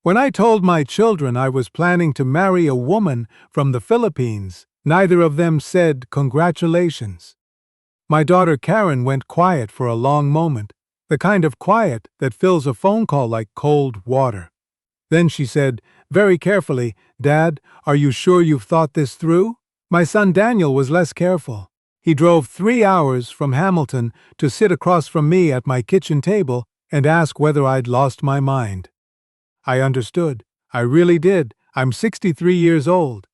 When I told my children I was planning to marry a woman from the Philippines, neither of them said congratulations. My daughter Karen went quiet for a long moment, the kind of quiet that fills a phone call like cold water. Then she said, very carefully, "Dad, are you sure you've thought this through?" My son Daniel was less careful. He drove 3 hours from Hamilton to sit across from me at my kitchen table and ask whether I'd lost my mind. I understood. I really did. I'm 63 years old.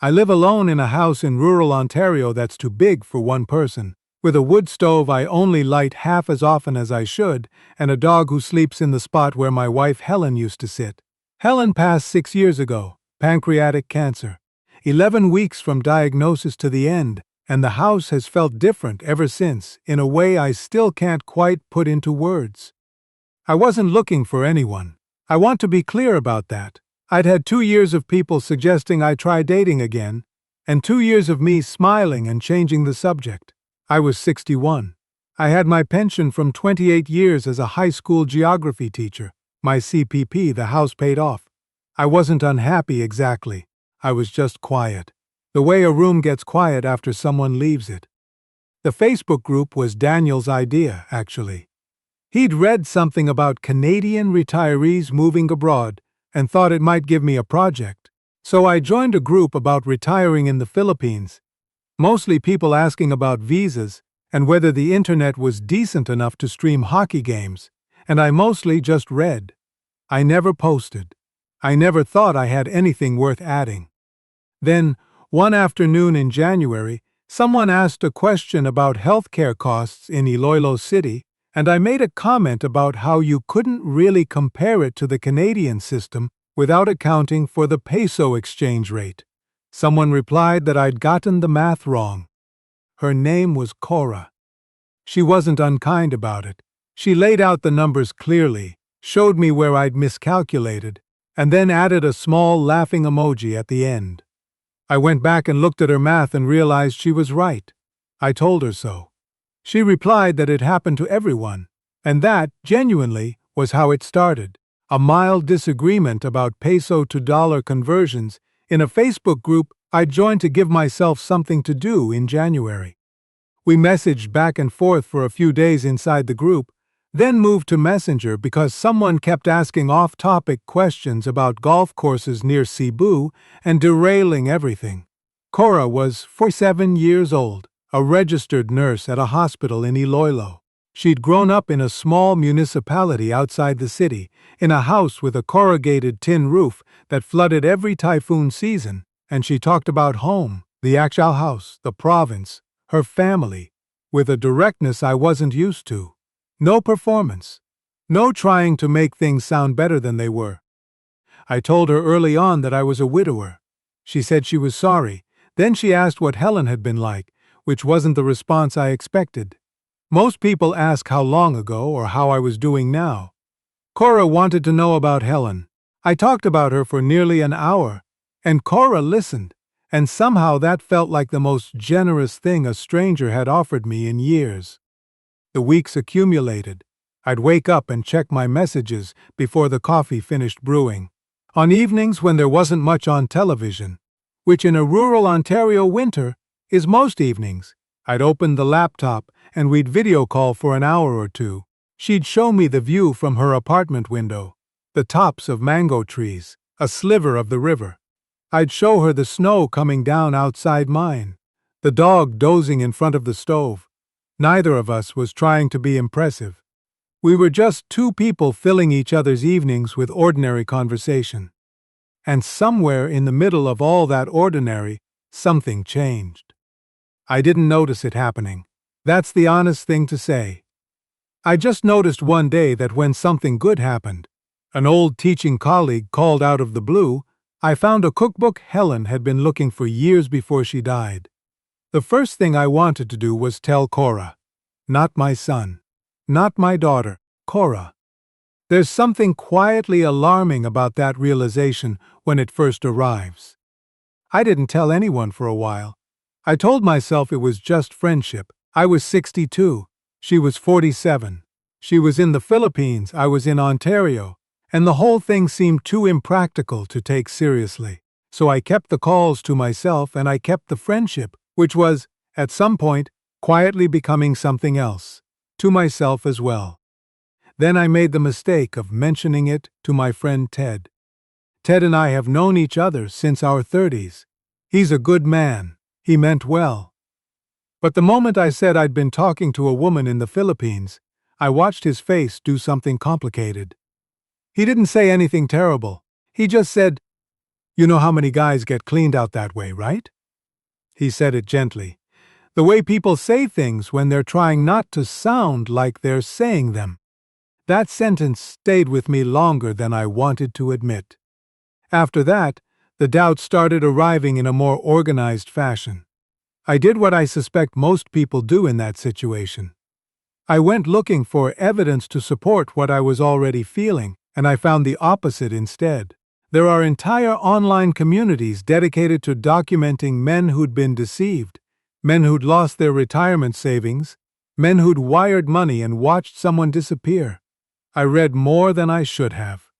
I live alone in a house in rural Ontario that's too big for one person, with a wood stove I only light half as often as I should, and a dog who sleeps in the spot where my wife Helen used to sit. Helen passed 6 years ago, pancreatic cancer. 11 weeks from diagnosis to the end, and the house has felt different ever since, in a way I still can't quite put into words. I wasn't looking for anyone. I want to be clear about that. I'd had 2 years of people suggesting I try dating again, and 2 years of me smiling and changing the subject. I was 61. I had my pension from 28 years as a high school geography teacher. My CPP, the house paid off. I wasn't unhappy exactly. I was just quiet. The way a room gets quiet after someone leaves it. The Facebook group was Daniel's idea, actually. He'd read something about Canadian retirees moving abroad and thought it might give me a project. So I joined a group about retiring in the Philippines. Mostly people asking about visas and whether the internet was decent enough to stream hockey games, and I mostly just read. I never posted. I never thought I had anything worth adding. Then, one afternoon in January, someone asked a question about healthcare costs in Iloilo City, and I made a comment about how you couldn't really compare it to the Canadian system without accounting for the peso exchange rate. Someone replied that I'd gotten the math wrong. Her name was Cora. She wasn't unkind about it. She laid out the numbers clearly, showed me where I'd miscalculated, and then added a small laughing emoji at the end. I went back and looked at her math and realized she was right. I told her so. She replied that it happened to everyone, and that, genuinely, was how it started. A mild disagreement about peso to dollar conversions in a Facebook group I joined to give myself something to do in January. We messaged back and forth for a few days inside the group, then moved to Messenger because someone kept asking off-topic questions about golf courses near Cebu and derailing everything. Cora was 47 years old, a registered nurse at a hospital in Iloilo. She'd grown up in a small municipality outside the city, in a house with a corrugated tin roof that flooded every typhoon season, and she talked about home, the actual house, the province, her family, with a directness I wasn't used to. No performance. No trying to make things sound better than they were. I told her early on that I was a widower. She said she was sorry. Then she asked what Helen had been like, which wasn't the response I expected. Most people ask how long ago or how I was doing now. Cora wanted to know about Helen. I talked about her for nearly an hour, and Cora listened, and somehow that felt like the most generous thing a stranger had offered me in years. The weeks accumulated. I'd wake up and check my messages before the coffee finished brewing. On evenings when there wasn't much on television, which in a rural Ontario winter is most evenings, I'd open the laptop and we'd video call for an hour or two. She'd show me the view from her apartment window, the tops of mango trees, a sliver of the river. I'd show her the snow coming down outside mine, the dog dozing in front of the stove. Neither of us was trying to be impressive. We were just two people filling each other's evenings with ordinary conversation. And somewhere in the middle of all that ordinary, something changed. I didn't notice it happening. That's the honest thing to say. I just noticed one day that when something good happened, an old teaching colleague called out of the blue, I found a cookbook Helen had been looking for years before she died. The first thing I wanted to do was tell Cora. Not my son. Not my daughter, Cora. There's something quietly alarming about that realization when it first arrives. I didn't tell anyone for a while. I told myself it was just friendship. I was 62. She was 47. She was in the Philippines. I was in Ontario. and the whole thing seemed too impractical to take seriously. So I kept the calls to myself and I kept the friendship, which was, at some point, quietly becoming something else, to myself as well. Then I made the mistake of mentioning it to my friend Ted. Ted and I have known each other since our 30s. He's a good man. He meant well. But the moment I said I'd been talking to a woman in the Philippines, I watched his face do something complicated. He didn't say anything terrible. He just said, "You know how many guys get cleaned out that way, right?" He said it gently, the way people say things when they're trying not to sound like they're saying them. That sentence stayed with me longer than I wanted to admit. After that, the doubts started arriving in a more organized fashion. I did what I suspect most people do in that situation. I went looking for evidence to support what I was already feeling, and I found the opposite instead. There are entire online communities dedicated to documenting men who'd been deceived, men who'd lost their retirement savings, men who'd wired money and watched someone disappear. I read more than I should have.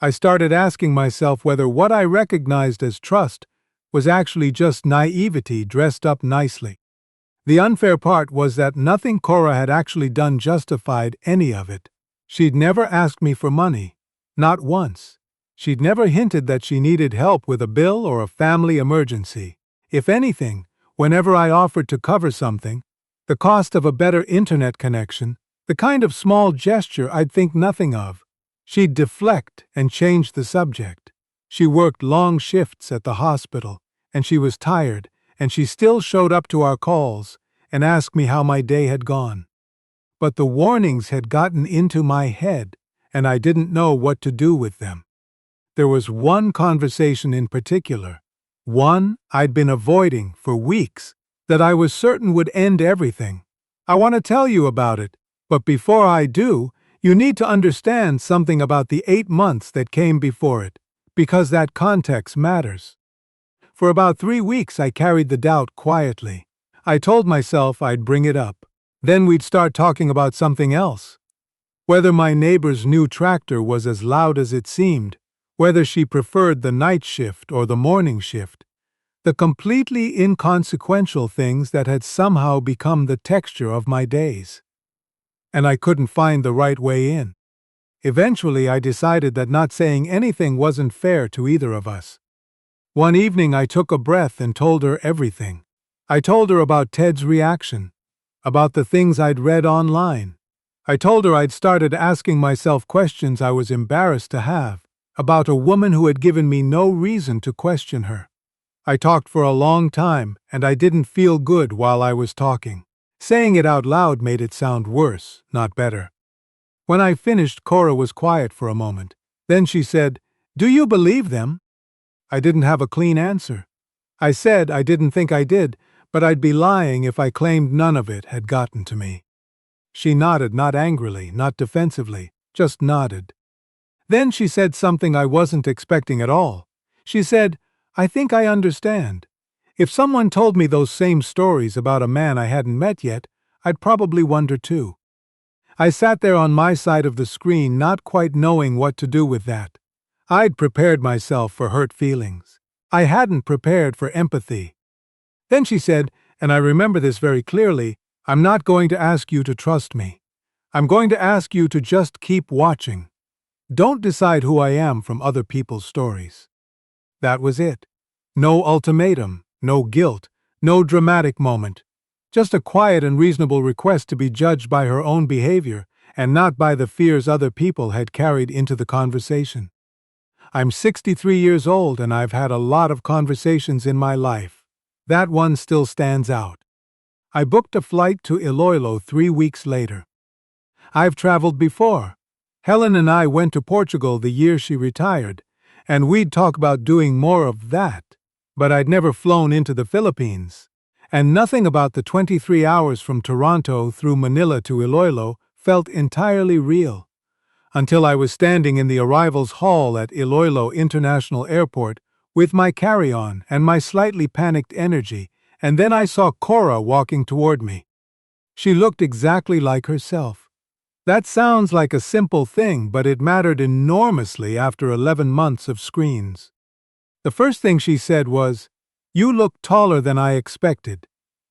I started asking myself whether what I recognized as trust was actually just naivety dressed up nicely. The unfair part was that nothing Cora had actually done justified any of it. She'd never asked me for money, not once. She'd never hinted that she needed help with a bill or a family emergency. If anything, whenever I offered to cover something, the cost of a better internet connection, the kind of small gesture I'd think nothing of, she'd deflect and change the subject. She worked long shifts at the hospital, and she was tired, and she still showed up to our calls and asked me how my day had gone. But the warnings had gotten into my head, and I didn't know what to do with them. There was one conversation in particular, one I'd been avoiding for weeks, that I was certain would end everything. I want to tell you about it, but before I do, you need to understand something about the 8 months that came before it, because that context matters. For about 3 weeks I carried the doubt quietly. I told myself I'd bring it up. Then we'd start talking about something else. Whether my neighbor's new tractor was as loud as it seemed, whether she preferred the night shift or the morning shift, the completely inconsequential things that had somehow become the texture of my days. And I couldn't find the right way in. Eventually, I decided that not saying anything wasn't fair to either of us. One evening, I took a breath and told her everything. I told her about Ted's reaction, about the things I'd read online. I told her I'd started asking myself questions I was embarrassed to have, about a woman who had given me no reason to question her. I talked for a long time, and I didn't feel good while I was talking. Saying it out loud made it sound worse, not better. When I finished, Cora was quiet for a moment. Then she said, "Do you believe them?" I didn't have a clean answer. I said I didn't think I did, but I'd be lying if I claimed none of it had gotten to me. She nodded, not angrily, not defensively, just nodded. Then she said something I wasn't expecting at all. She said, "I think I understand. If someone told me those same stories about a man I hadn't met yet, I'd probably wonder too." I sat there on my side of the screen, not quite knowing what to do with that. I'd prepared myself for hurt feelings. I hadn't prepared for empathy. Then she said, and I remember this very clearly, "I'm not going to ask you to trust me. I'm going to ask you to just keep watching. Don't decide who I am from other people's stories." That was it. No ultimatum, no guilt, no dramatic moment. Just a quiet and reasonable request to be judged by her own behavior and not by the fears other people had carried into the conversation. I'm 63 years old and I've had a lot of conversations in my life. That one still stands out. I booked a flight to Iloilo 3 weeks later. I've traveled before. Helen and I went to Portugal the year she retired, and we'd talk about doing more of that. But I'd never flown into the Philippines, and nothing about the 23 hours from Toronto through Manila to Iloilo felt entirely real. Until I was standing in the arrivals hall at Iloilo International Airport with my carry-on and my slightly panicked energy, and then I saw Cora walking toward me. She looked exactly like herself. That sounds like a simple thing, but it mattered enormously after 11 months of screens. The first thing she said was, "You look taller than I expected."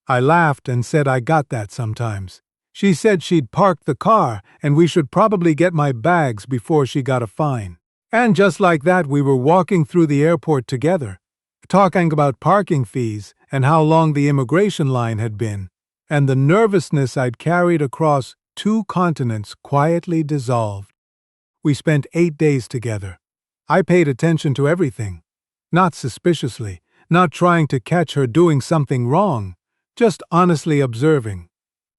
I laughed and said I got that sometimes. She said she'd parked the car and we should probably get my bags before she got a fine. And just like that, we were walking through the airport together, talking about parking fees and how long the immigration line had been, and the nervousness I'd carried across 2 continents quietly dissolved. We spent 8 days together. I paid attention to everything, not suspiciously, not trying to catch her doing something wrong, just honestly observing.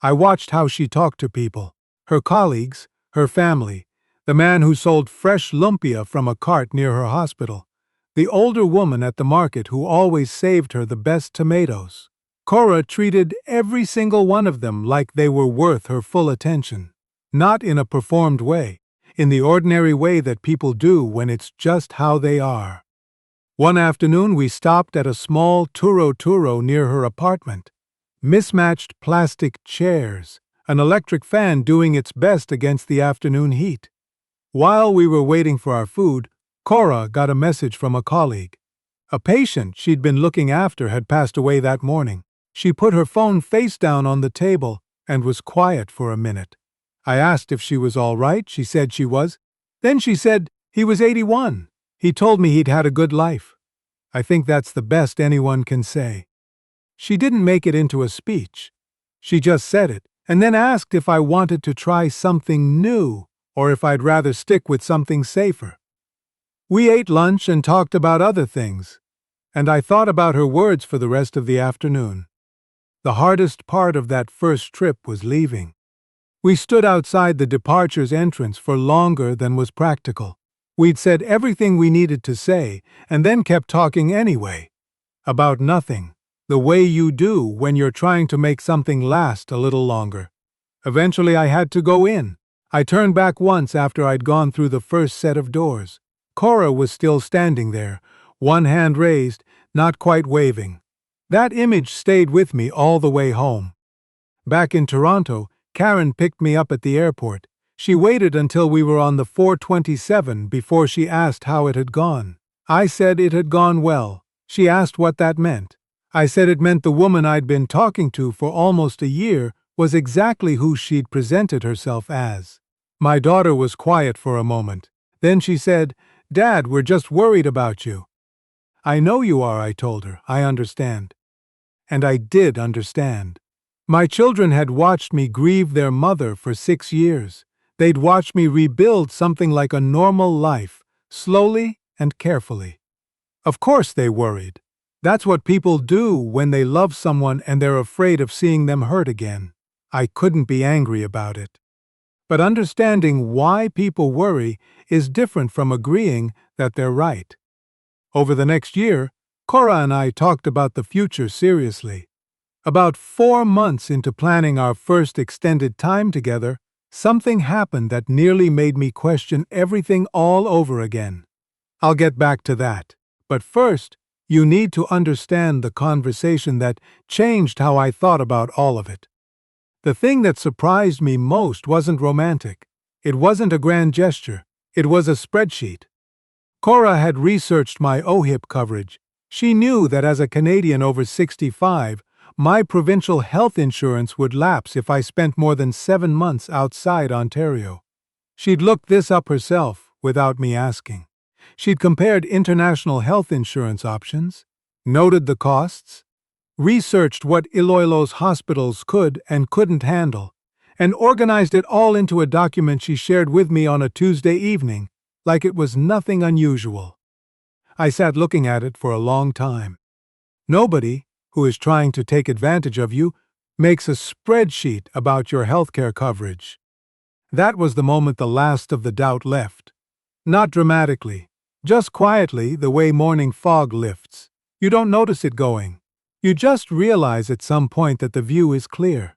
I watched how she talked to people, her colleagues, her family, the man who sold fresh lumpia from a cart near her hospital, the older woman at the market who always saved her the best tomatoes. Cora treated every single one of them like they were worth her full attention, not in a performed way, in the ordinary way that people do when it's just how they are. One afternoon we stopped at a small turo near her apartment. Mismatched plastic chairs, an electric fan doing its best against the afternoon heat. While we were waiting for our food, Cora got a message from a colleague. A patient she'd been looking after had passed away that morning. She put her phone face down on the table and was quiet for a minute. I asked if she was all right. She said she was. Then she said he was 81. He told me he'd had a good life. I think that's the best anyone can say. She didn't make it into a speech. She just said it, and then asked if I wanted to try something new, or if I'd rather stick with something safer. We ate lunch and talked about other things, and I thought about her words for the rest of the afternoon. The hardest part of that first trip was leaving. We stood outside the departures entrance for longer than was practical. We'd said everything we needed to say, and then kept talking anyway. About nothing. The way you do when you're trying to make something last a little longer. Eventually I had to go in. I turned back once after I'd gone through the first set of doors. Cora was still standing there, one hand raised, not quite waving. That image stayed with me all the way home. Back in Toronto, Karen picked me up at the airport. She waited until we were on the 427 before she asked how it had gone. I said it had gone well. She asked what that meant. I said it meant the woman I'd been talking to for almost a year was exactly who she'd presented herself as. My daughter was quiet for a moment. Then she said, "Dad, we're just worried about you." "I know you are," I told her. "I understand." And I did understand. My children had watched me grieve their mother for 6 years. They'd watched me rebuild something like a normal life, slowly and carefully. Of course they worried. That's what people do when they love someone and they're afraid of seeing them hurt again. I couldn't be angry about it. But understanding why people worry is different from agreeing that they're right. Over the next year, Cora and I talked about the future seriously. About 4 months into planning our first extended time together, something happened that nearly made me question everything all over again. I'll get back to that. But first, you need to understand the conversation that changed how I thought about all of it. The thing that surprised me most wasn't romantic. It wasn't a grand gesture. It was a spreadsheet. Cora had researched my OHIP coverage. She knew that as a Canadian over 65, my provincial health insurance would lapse if I spent more than 7 months outside Ontario. She'd looked this up herself, without me asking. She'd compared international health insurance options, noted the costs, researched what Iloilo's hospitals could and couldn't handle, and organized it all into a document she shared with me on a Tuesday evening, like it was nothing unusual. I sat looking at it for a long time. Nobody who is trying to take advantage of you makes a spreadsheet about your healthcare coverage. That was the moment the last of the doubt left. Not dramatically, just quietly, the way morning fog lifts. You don't notice it going. You just realize at some point that the view is clear.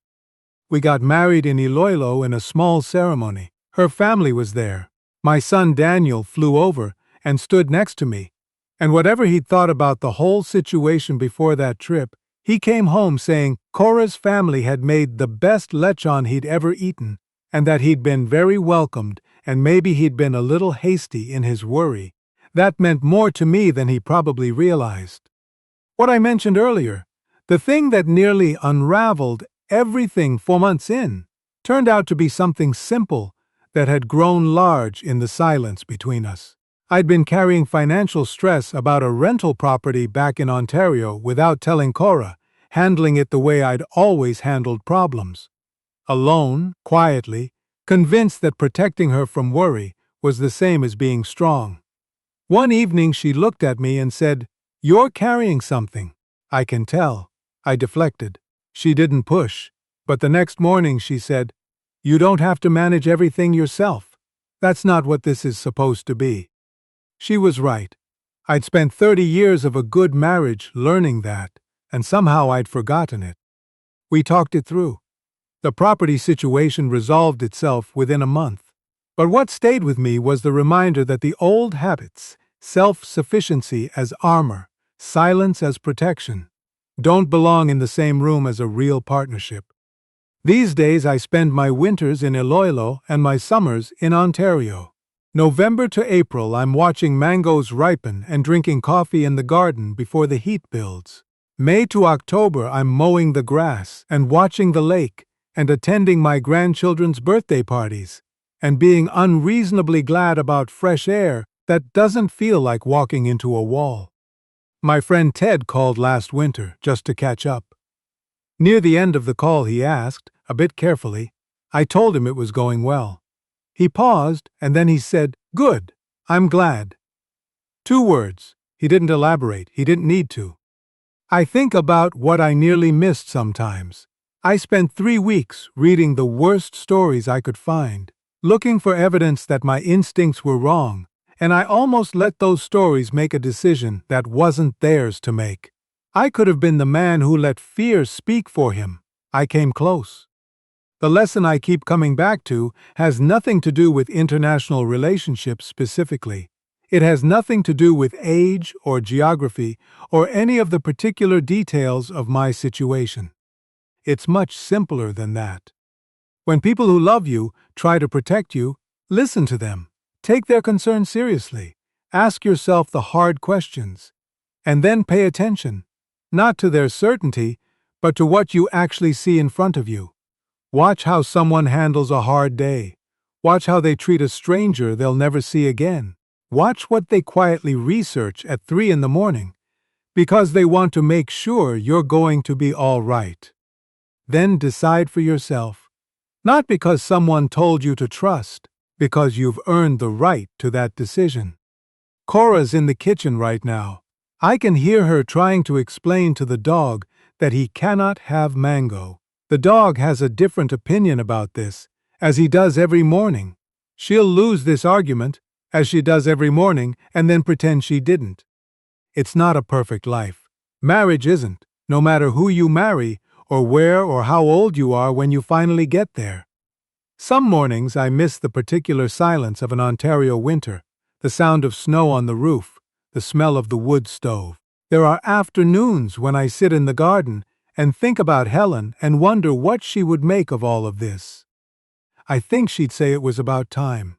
We got married in Iloilo in a small ceremony. Her family was there. My son Daniel flew over and stood next to me. And whatever he'd thought about the whole situation before that trip, he came home saying Cora's family had made the best lechon he'd ever eaten, and that he'd been very welcomed, and maybe he'd been a little hasty in his worry. That meant more to me than he probably realized. What I mentioned earlier, the thing that nearly unraveled everything 4 months in, turned out to be something simple that had grown large in the silence between us. I'd been carrying financial stress about a rental property back in Ontario without telling Cora, handling it the way I'd always handled problems. Alone, quietly, convinced that protecting her from worry was the same as being strong. One evening she looked at me and said, "You're carrying something." "I can tell." I deflected. She didn't push, but the next morning she said, "You don't have to manage everything yourself. That's not what this is supposed to be." She was right. I'd spent 30 years of a good marriage learning that, and somehow I'd forgotten it. We talked it through. The property situation resolved itself within a month. But what stayed with me was the reminder that the old habits, self-sufficiency as armor, silence as protection, don't belong in the same room as a real partnership. These days I spend my winters in Iloilo and my summers in Ontario. November to April I'm watching mangoes ripen and drinking coffee in the garden before the heat builds. May to October I'm mowing the grass and watching the lake and attending my grandchildren's birthday parties and being unreasonably glad about fresh air that doesn't feel like walking into a wall. My friend Ted called last winter just to catch up. Near the end of the call he asked, a bit carefully. I told him it was going well. He paused, and then he said, "Good, I'm glad." 2 words. He didn't elaborate. He didn't need to. I think about what I nearly missed sometimes. I spent 3 weeks reading the worst stories I could find, looking for evidence that my instincts were wrong, and I almost let those stories make a decision that wasn't theirs to make. I could have been the man who let fear speak for him. I came close. The lesson I keep coming back to has nothing to do with international relationships specifically. It has nothing to do with age or geography or any of the particular details of my situation. It's much simpler than that. When people who love you try to protect you, listen to them. Take their concerns seriously. Ask yourself the hard questions. And then pay attention, not to their certainty, but to what you actually see in front of you. Watch how someone handles a hard day. Watch how they treat a stranger they'll never see again. Watch what they quietly research at 3 in the morning, because they want to make sure you're going to be all right. Then decide for yourself, not because someone told you to trust, because you've earned the right to that decision. Cora's in the kitchen right now. I can hear her trying to explain to the dog that he cannot have mango. The dog has a different opinion about this, as he does every morning. She'll lose this argument, as she does every morning, and then pretend she didn't. It's not a perfect life. Marriage isn't, no matter who you marry, or where or how old you are when you finally get there. Some mornings I miss the particular silence of an Ontario winter, the sound of snow on the roof, the smell of the wood stove. There are afternoons when I sit in the garden and think about Helen and wonder what she would make of all of this. I think she'd say it was about time.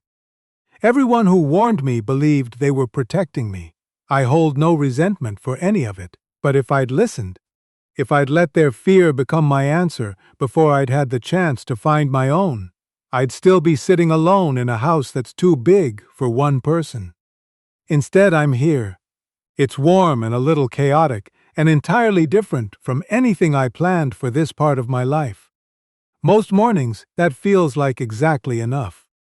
Everyone who warned me believed they were protecting me. I hold no resentment for any of it, but if I'd listened, if I'd let their fear become my answer before I'd had the chance to find my own, I'd still be sitting alone in a house that's too big for one person. Instead, I'm here. It's warm and a little chaotic, and entirely different from anything I planned for this part of my life. Most mornings, that feels like exactly enough.